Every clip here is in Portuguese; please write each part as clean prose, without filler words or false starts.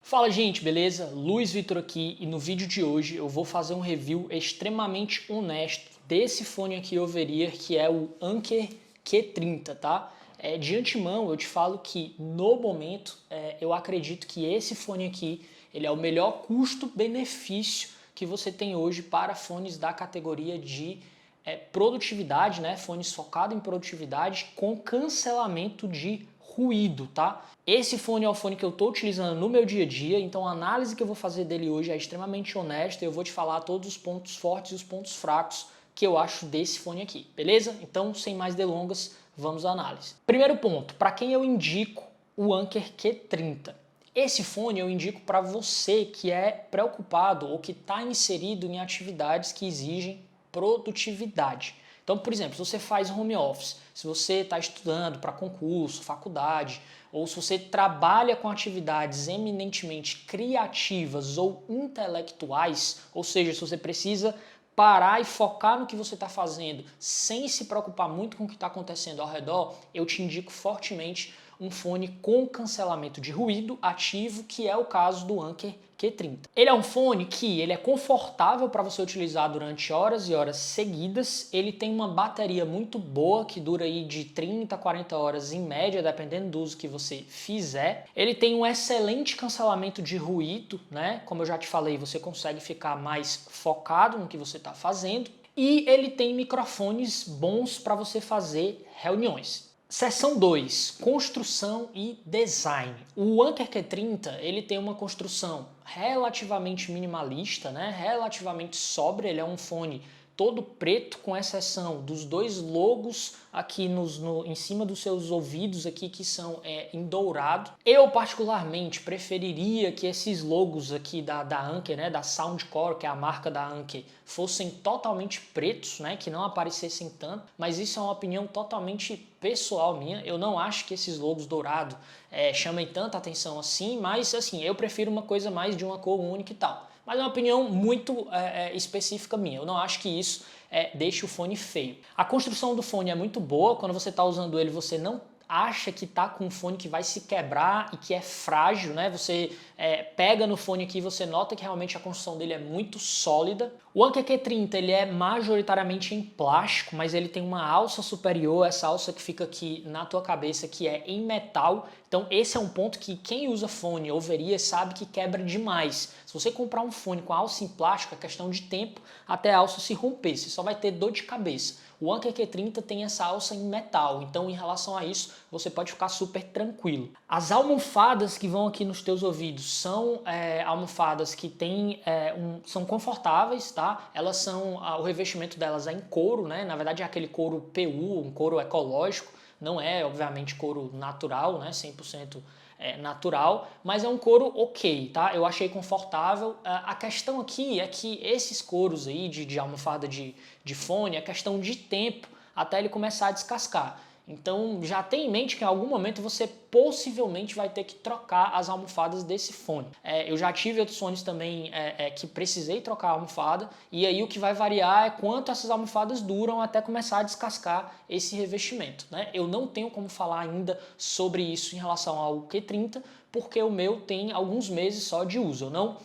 Fala gente, beleza? Luiz Vitor aqui e no vídeo de hoje eu vou fazer um review extremamente honesto desse fone aqui over-ear que é o Anker Q30, tá? De antemão eu te falo que no momento eu acredito que esse fone aqui ele é o melhor custo-benefício que você tem hoje para fones da categoria de produtividade, né? Fones focados em produtividade com cancelamento de ruído, tá? Esse fone é o fone que eu estou utilizando no meu dia a dia, então a análise que eu vou fazer dele hoje é extremamente honesta e eu vou te falar todos os pontos fortes e os pontos fracos que eu acho desse fone aqui, beleza? Então, sem mais delongas, vamos à análise. Primeiro ponto, para quem eu indico o Anker Q30? Esse fone eu indico para você que é preocupado ou que está inserido em atividades que exigem produtividade. Então, por exemplo, se você faz home office, se você está estudando para concurso, faculdade, ou se você trabalha com atividades eminentemente criativas ou intelectuais, ou seja, se você precisa parar e focar no que você está fazendo sem se preocupar muito com o que está acontecendo ao redor, eu te indico fortemente um fone com cancelamento de ruído ativo, que é o caso do Anker Q30. Ele é um fone que ele é confortável para você utilizar durante horas e horas seguidas. Ele tem uma bateria muito boa que dura aí de 30 a 40 horas em média, dependendo do uso que você fizer. Ele tem um excelente cancelamento de ruído, né? Como eu já te falei, você consegue ficar mais focado no que você está fazendo. E ele tem microfones bons para você fazer reuniões. Seção 2, construção e design. O Anker Q30 ele tem uma construção relativamente minimalista, né? Relativamente sóbria, ele é um fone todo preto, com exceção dos dois logos aqui em cima dos seus ouvidos aqui que são em dourado. Eu particularmente preferiria que esses logos aqui da Anker, né, da Soundcore, que é a marca da Anker, fossem totalmente pretos, né, que não aparecessem tanto, mas isso é uma opinião totalmente pessoal minha. Eu não acho que esses logos dourados chamem tanta atenção assim, mas assim, eu prefiro uma coisa mais de uma cor única e tal. Mas é uma opinião muito específica minha. Eu não acho que isso deixe o fone feio. A construção do fone é muito boa. Quando você está usando ele, você não acha que está com um fone que vai se quebrar e que é frágil, né? Você pega no fone aqui e você nota que realmente a construção dele é muito sólida. O Anker Q30 ele é majoritariamente em plástico, mas ele tem uma alça superior, essa alça que fica aqui na tua cabeça, que é em metal. Então esse é um ponto que quem usa fone over-ear sabe que quebra demais. Se você comprar um fone com alça em plástico, é questão de tempo até a alça se romper, você só vai ter dor de cabeça. O Anker Q30 tem essa alça em metal, então em relação a isso você pode ficar super tranquilo. As almofadas que vão aqui nos teus ouvidos são almofadas que são confortáveis, tá? Elas são, o revestimento delas é em couro, né? Na verdade é aquele couro PU, um couro ecológico, não é obviamente couro natural, né? 100% natural, mas é um couro ok, tá? Eu achei confortável. A questão aqui é que esses couros aí de almofada de fone é questão de tempo até ele começar a descascar. Então já tenha em mente que em algum momento você possivelmente vai ter que trocar as almofadas desse fone. Eu já tive outros fones também que precisei trocar a almofada, e aí o que vai variar é quanto essas almofadas duram até começar a descascar esse revestimento, né? Eu não tenho como falar ainda sobre isso em relação ao Q30, porque o meu tem alguns meses só de uso. Eu não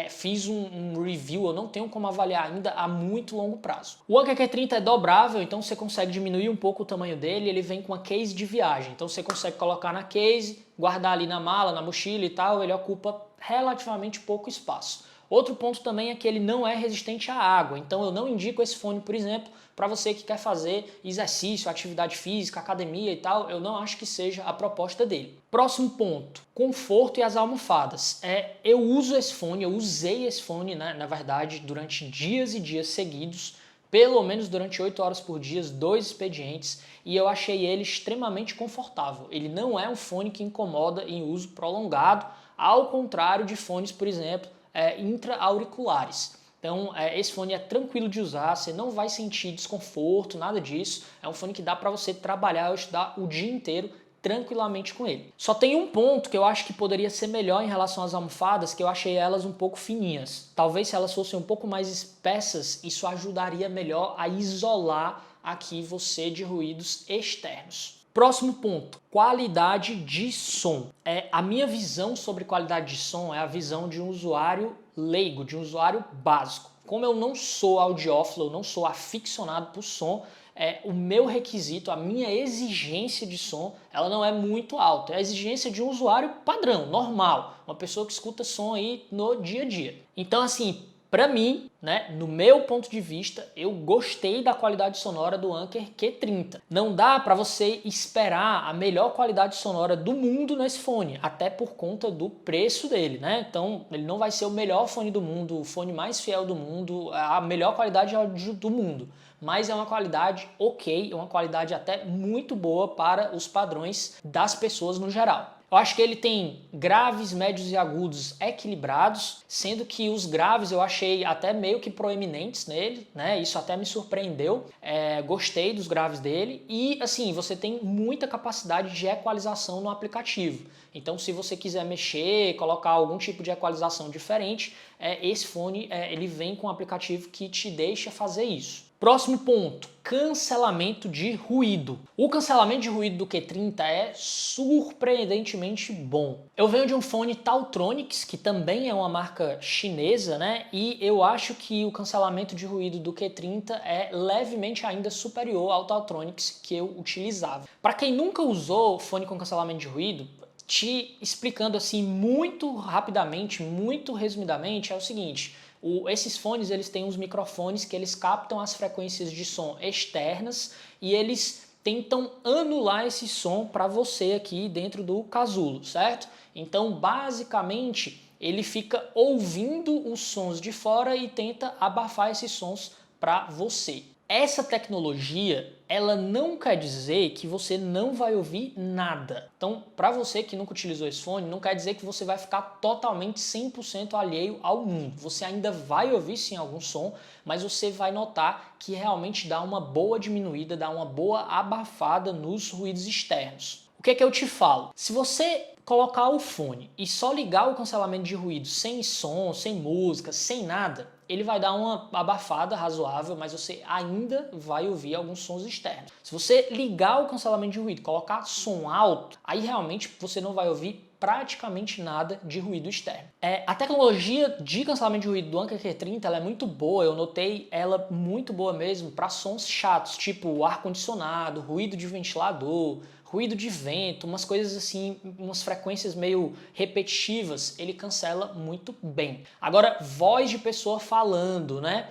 fiz um review, eu não tenho como avaliar ainda a muito longo prazo. O Anker Q30 é dobrável, então você consegue diminuir um pouco o tamanho dele, ele vem com uma case de viagem, então você consegue colocar na case, guardar ali na mala, na mochila e tal, ele ocupa relativamente pouco espaço. Outro ponto também é que ele não é resistente à água, então eu não indico esse fone, por exemplo, para você que quer fazer exercício, atividade física, academia e tal, eu não acho que seja a proposta dele. Próximo ponto, conforto e as almofadas. Eu uso esse fone, eu usei esse fone, né, na verdade, durante dias e dias seguidos, pelo menos durante 8 horas por dia, 2 expedientes, e eu achei ele extremamente confortável. Ele não é um fone que incomoda em uso prolongado, ao contrário de fones, por exemplo, intra-auriculares. Então esse fone é tranquilo de usar, você não vai sentir desconforto, nada disso. É um fone que dá para você trabalhar ou estudar o dia inteiro tranquilamente com ele. Só tem um ponto que eu acho que poderia ser melhor em relação às almofadas, que eu achei elas um pouco fininhas. Talvez se elas fossem um pouco mais espessas, isso ajudaria melhor a isolar aqui você de ruídos externos. Próximo ponto, qualidade de som. A minha visão sobre qualidade de som é a visão de um usuário leigo, de um usuário básico. Como eu não sou audiófilo, eu não sou aficionado por som, o meu requisito, a minha exigência de som, ela não é muito alta. É a exigência de um usuário padrão, normal, uma pessoa que escuta som aí no dia a dia. Então, assim, para mim, né, no meu ponto de vista, eu gostei da qualidade sonora do Anker Q30. Não dá para você esperar a melhor qualidade sonora do mundo nesse fone, até por conta do preço dele, né? Então, ele não vai ser o melhor fone do mundo, o fone mais fiel do mundo, a melhor qualidade do mundo. Mas é uma qualidade ok, é uma qualidade até muito boa para os padrões das pessoas no geral. Eu acho que ele tem graves, médios e agudos equilibrados, sendo que os graves eu achei até meio que proeminentes nele, né? Isso até me surpreendeu. Gostei dos graves dele e, assim, você tem muita capacidade de equalização no aplicativo. Então, se você quiser mexer, colocar algum tipo de equalização diferente, esse fone ele vem com um aplicativo que te deixa fazer isso. Próximo ponto, cancelamento de ruído. O cancelamento de ruído do Q30 é surpreendentemente bom. Eu venho de um fone Tautronix, que também é uma marca chinesa, né? E eu acho que o cancelamento de ruído do Q30 é levemente ainda superior ao Tautronix que eu utilizava. Para quem nunca usou fone com cancelamento de ruído, te explicando assim muito rapidamente, muito resumidamente, é o seguinte: esses fones eles têm uns microfones que eles captam as frequências de som externas e eles tentam anular esse som para você aqui dentro do casulo, certo? Então, basicamente, ele fica ouvindo os sons de fora e tenta abafar esses sons para você. Essa tecnologia, ela não quer dizer que você não vai ouvir nada. Então, para você que nunca utilizou esse fone, não quer dizer que você vai ficar totalmente 100% alheio ao mundo. Você ainda vai ouvir sim algum som, mas você vai notar que realmente dá uma boa diminuída, dá uma boa abafada nos ruídos externos. O que é que eu te falo? Se você colocar o fone e só ligar o cancelamento de ruído sem som, sem música, sem nada, ele vai dar uma abafada razoável, mas você ainda vai ouvir alguns sons externos. Se você ligar o cancelamento de ruído, colocar som alto, aí realmente você não vai ouvir praticamente nada de ruído externo. A tecnologia de cancelamento de ruído do Anker Q30 ela é muito boa, eu notei ela muito boa mesmo para sons chatos, tipo ar-condicionado, ruído de ventilador, ruído de vento, umas coisas assim, umas frequências meio repetitivas, ele cancela muito bem. Agora, voz de pessoa falando, né?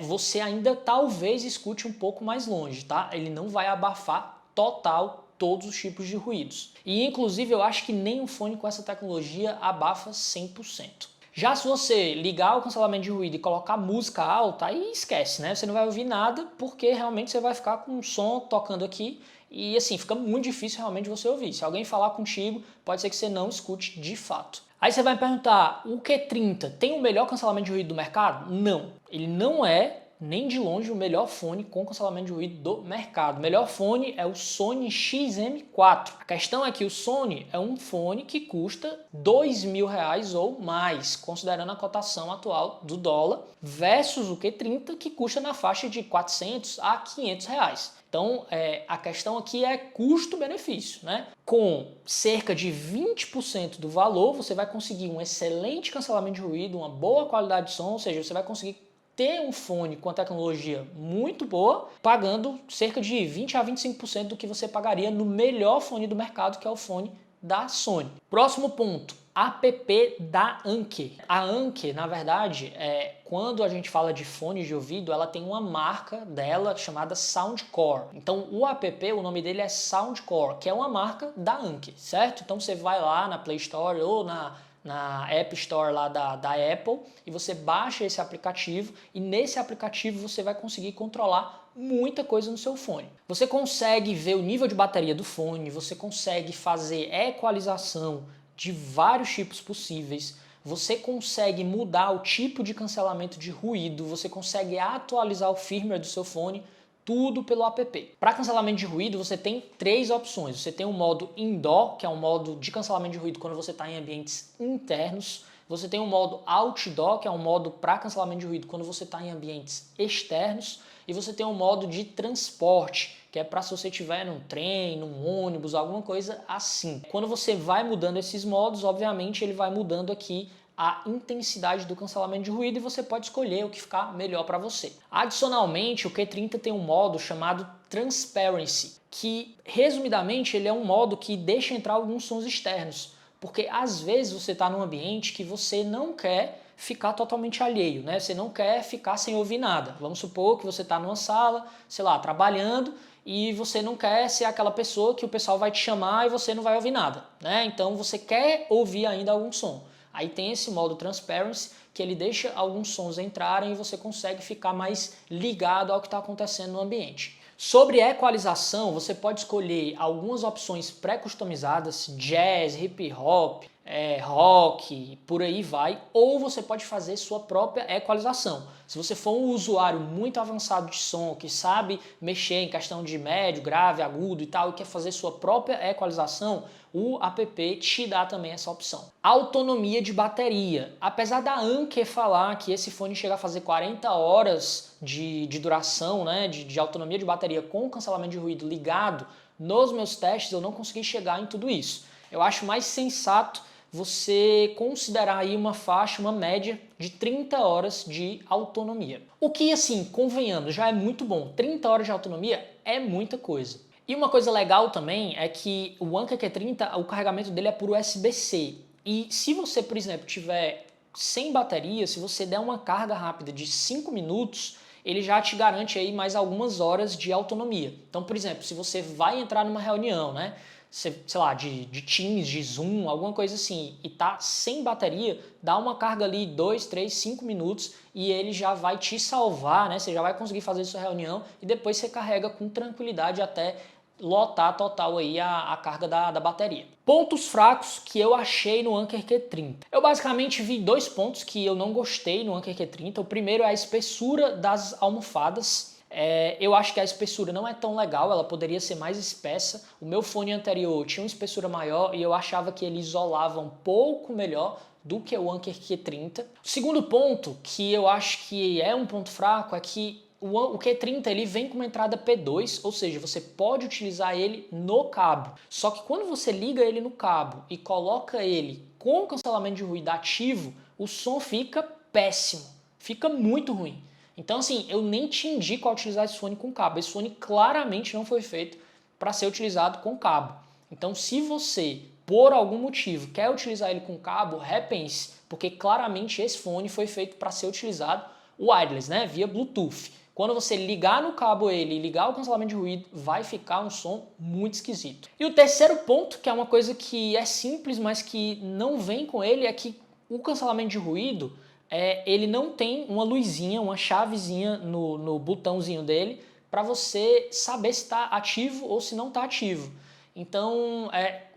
Você ainda talvez escute um pouco mais longe, tá? Ele não vai abafar total todos os tipos de ruídos. E inclusive eu acho que nem um fone com essa tecnologia abafa 100%. Já se você ligar o cancelamento de ruído e colocar música alta, aí esquece, né? Você não vai ouvir nada porque realmente você vai ficar com um som tocando aqui e assim, fica muito difícil realmente você ouvir. Se alguém falar contigo, pode ser que você não escute de fato. Aí você vai me perguntar, o Q30 tem o melhor cancelamento de ruído do mercado? Não, ele não é nem de longe o melhor fone com cancelamento de ruído do mercado. O melhor fone é o Sony XM4. A questão é que o Sony é um fone que custa R$ 2.000 ou mais, considerando a cotação atual do dólar, versus o Q30 que custa na faixa de R$ 400 a R$ 500. Então, a questão aqui é custo-benefício, né? Com cerca de 20% do valor, você vai conseguir um excelente cancelamento de ruído, uma boa qualidade de som, ou seja, você vai conseguir ter um fone com a tecnologia muito boa, pagando cerca de 20 a 25% do que você pagaria no melhor fone do mercado, que é o fone da Sony. Próximo ponto, app da Anker. A Anker, na verdade, quando a gente fala de fone de ouvido, ela tem uma marca dela chamada Soundcore. Então o app, o nome dele é Soundcore, que é uma marca da Anker, certo? Então você vai lá na Play Store ou na App Store lá da Apple e você baixa esse aplicativo e nesse aplicativo você vai conseguir controlar muita coisa no seu fone. Você consegue ver o nível de bateria do fone, você consegue fazer equalização de vários tipos possíveis, você consegue mudar o tipo de cancelamento de ruído, você consegue atualizar o firmware do seu fone, tudo pelo app. Para cancelamento de ruído, você tem 3 opções. Você tem o modo indoor, que é um modo de cancelamento de ruído quando você está em ambientes internos. Você tem o modo outdoor, que é um modo para cancelamento de ruído quando você está em ambientes externos. E você tem o modo de transporte, que que é para se você estiver num trem, num ônibus, alguma coisa assim. Quando você vai mudando esses modos, obviamente ele vai mudando aqui a intensidade do cancelamento de ruído e você pode escolher o que ficar melhor para você. Adicionalmente, o Q30 tem um modo chamado Transparency, que resumidamente ele é um modo que deixa entrar alguns sons externos, porque às vezes você está num ambiente que você não quer ficar totalmente alheio, né? Você não quer ficar sem ouvir nada. Vamos supor que você está numa sala, sei lá, trabalhando e você não quer ser aquela pessoa que o pessoal vai te chamar e você não vai ouvir nada, né? Então você quer ouvir ainda algum som. Aí tem esse modo Transparency que ele deixa alguns sons entrarem e você consegue ficar mais ligado ao que está acontecendo no ambiente. Sobre equalização, você pode escolher algumas opções pré-customizadas, jazz, hip hop, rock, por aí vai, ou você pode fazer sua própria equalização. Se você for um usuário muito avançado de som, que sabe mexer em questão de médio, grave, agudo e tal, e quer fazer sua própria equalização, o app te dá também essa opção. Autonomia de bateria. Apesar da Anker falar que esse fone chega a fazer 40 horas de duração, né, de autonomia de bateria com o cancelamento de ruído ligado, nos meus testes eu não consegui chegar em tudo isso. Eu acho mais sensato você considerar aí uma faixa, uma média de 30 horas de autonomia. O que, assim, convenhamos, já é muito bom. 30 horas de autonomia é muita coisa. E uma coisa legal também é que o Anker Q30, o carregamento dele é por USB-C. E se você, por exemplo, tiver sem bateria, se você der uma carga rápida de 5 minutos, ele já te garante aí mais algumas horas de autonomia. Então, por exemplo, se você vai entrar numa reunião, né, sei lá, de Teams, de Zoom, alguma coisa assim, e tá sem bateria, dá uma carga ali 2, 3, 5 minutos e ele já vai te salvar, né? Você já vai conseguir fazer sua reunião e depois você carrega com tranquilidade até lotar total aí a carga da bateria. Pontos fracos que eu achei no Anker Q30. Eu basicamente vi 2 pontos que eu não gostei no Anker Q30. O primeiro é a espessura das almofadas. Eu acho que a espessura não é tão legal, ela poderia ser mais espessa. O meu fone anterior tinha uma espessura maior e eu achava que ele isolava um pouco melhor do que o Anker Q30. O segundo ponto, que eu acho que é um ponto fraco, é que o Q30 ele vem com uma entrada P2, ou seja, você pode utilizar ele no cabo. Só que quando você liga ele no cabo e coloca ele com cancelamento de ruído ativo, o som fica péssimo, fica muito ruim. Então assim, eu nem te indico a utilizar esse fone com cabo. Esse fone claramente não foi feito para ser utilizado com cabo. Então se você, por algum motivo, quer utilizar ele com cabo, repense, porque claramente esse fone foi feito para ser utilizado wireless, né, via Bluetooth. Quando você ligar no cabo ele e ligar o cancelamento de ruído, vai ficar um som muito esquisito. E o terceiro ponto, que é uma coisa que é simples, mas que não vem com ele, é que o cancelamento de ruído, ele não tem uma luzinha, uma chavezinha no botãozinho dele para você saber se está ativo ou se não está ativo. Então,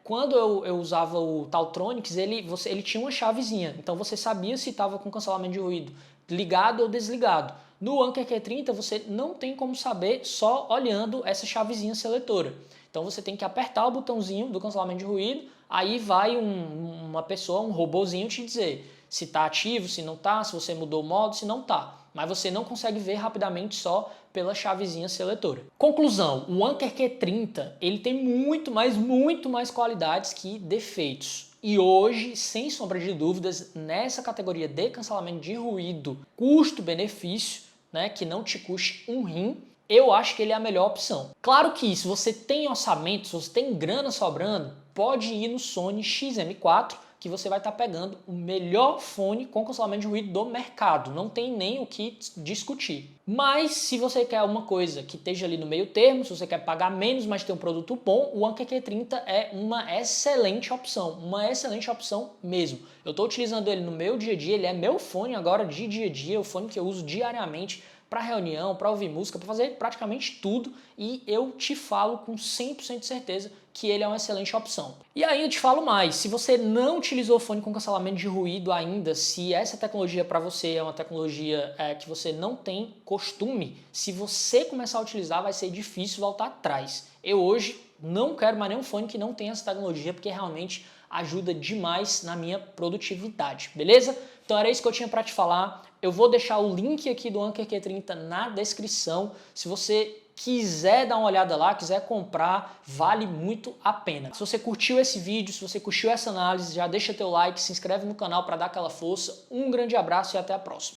quando eu usava o Taltronics, ele tinha uma chavezinha, então você sabia se estava com cancelamento de ruído ligado ou desligado. No Anker Q30 você não tem como saber só olhando essa chavezinha seletora. Então você tem que apertar o botãozinho do cancelamento de ruído, aí vai uma pessoa, um robozinho te dizer se está ativo, se não está, se você mudou o modo, se não está. Mas você não consegue ver rapidamente só pela chavezinha seletora. Conclusão, o Anker Q30 ele tem muito mais qualidades que defeitos. E hoje, sem sombra de dúvidas, nessa categoria de cancelamento de ruído, custo-benefício, né, que não te custe um rim, eu acho que ele é a melhor opção. Claro que se você tem orçamento, se você tem grana sobrando, pode ir no Sony XM4, que você vai estar pegando o melhor fone com cancelamento de ruído do mercado. Não tem nem o que discutir. Mas se você quer uma coisa que esteja ali no meio termo, se você quer pagar menos, mas ter um produto bom, o Anker Q30 é uma excelente opção mesmo. Eu estou utilizando ele no meu dia a dia, ele é meu fone agora de dia a dia, o fone que eu uso diariamente para reunião, para ouvir música, para fazer praticamente tudo, e eu te falo com 100% de certeza que ele é uma excelente opção. E ainda te falo mais, se você não utilizou fone com cancelamento de ruído ainda, se essa tecnologia para você é uma tecnologia que você não tem costume, se você começar a utilizar vai ser difícil voltar atrás. Eu hoje não quero mais nenhum fone que não tenha essa tecnologia, porque realmente ajuda demais na minha produtividade, beleza? Então era isso que eu tinha para te falar. Eu vou deixar o link aqui do Anker Q30 na descrição. Se você quiser dar uma olhada lá, quiser comprar, vale muito a pena. Se você curtiu esse vídeo, se você curtiu essa análise, já deixa teu like, se inscreve no canal para dar aquela força. Um grande abraço e até a próxima.